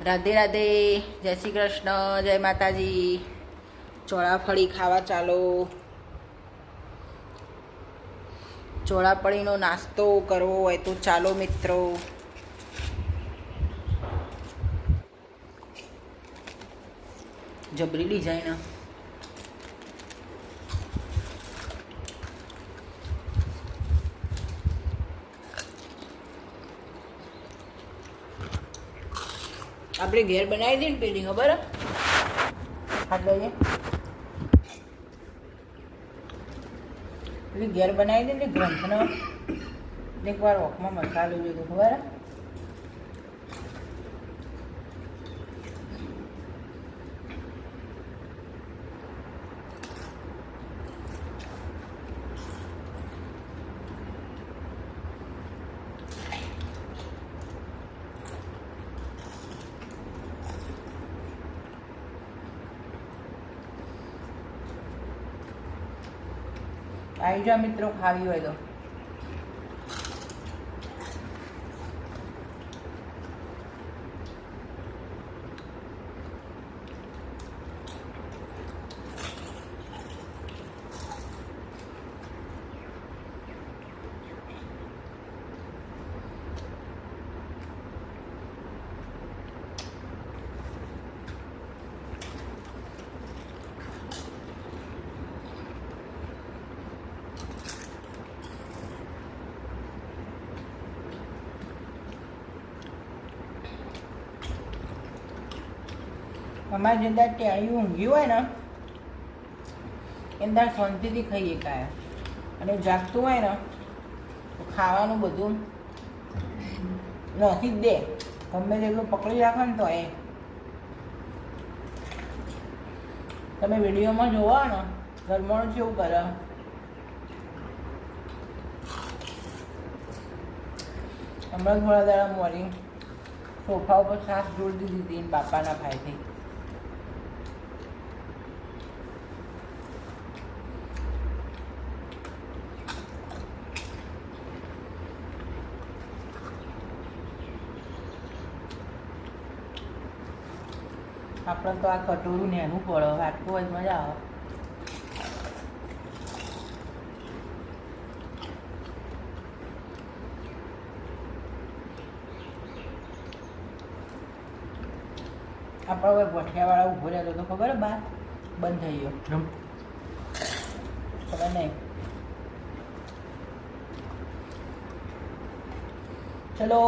રાધે રાધે, જય શ્રી કૃષ્ણ, જય માતાજી. ચોળાફળી ખાવા ચાલો. ચોળાફળીનો નાસ્તો કરવો હોય તો ચાલો મિત્રો. જબરી ડિઝાઇન. આપણે ઘેર બનાવી દઈએ ને પેલી ખબર હાથ લઈએ પેલી ઘેર બનાવી દઈએ ને ગ્રંથનો એકવાર ઓખમાં મસાલો જોઈતો ખબર. આવી જાઓ મિત્રો, ખાવી હોય તો. અમારે જે દાળ ટેણી ઊંઘી હોય ને એ દાળ શાંતિથી ખાઈએ કાયા, અને જાગતું હોય ને તો ખાવાનું બધું નાખી જ દે. ગમે તેટલું પકડી રાખો ને તો એ તમે વિડીયોમાં જોવો ને ઘરમાણું કેવું કરે. હમણાં થોડા દાડા મોરી સોફા ઉપર સાસ જોડી દીધી હતી બાપાના ભાઈથી. આપણે તો આ કટોરું નેનું પડે, વાટકું હોય મજા આવે. આપણે હવે ભઠિયાવાળા ઊભો રહેતો તો ખબર બહાર બંધ થઈ ગયો. ખબર નહીં. ચલો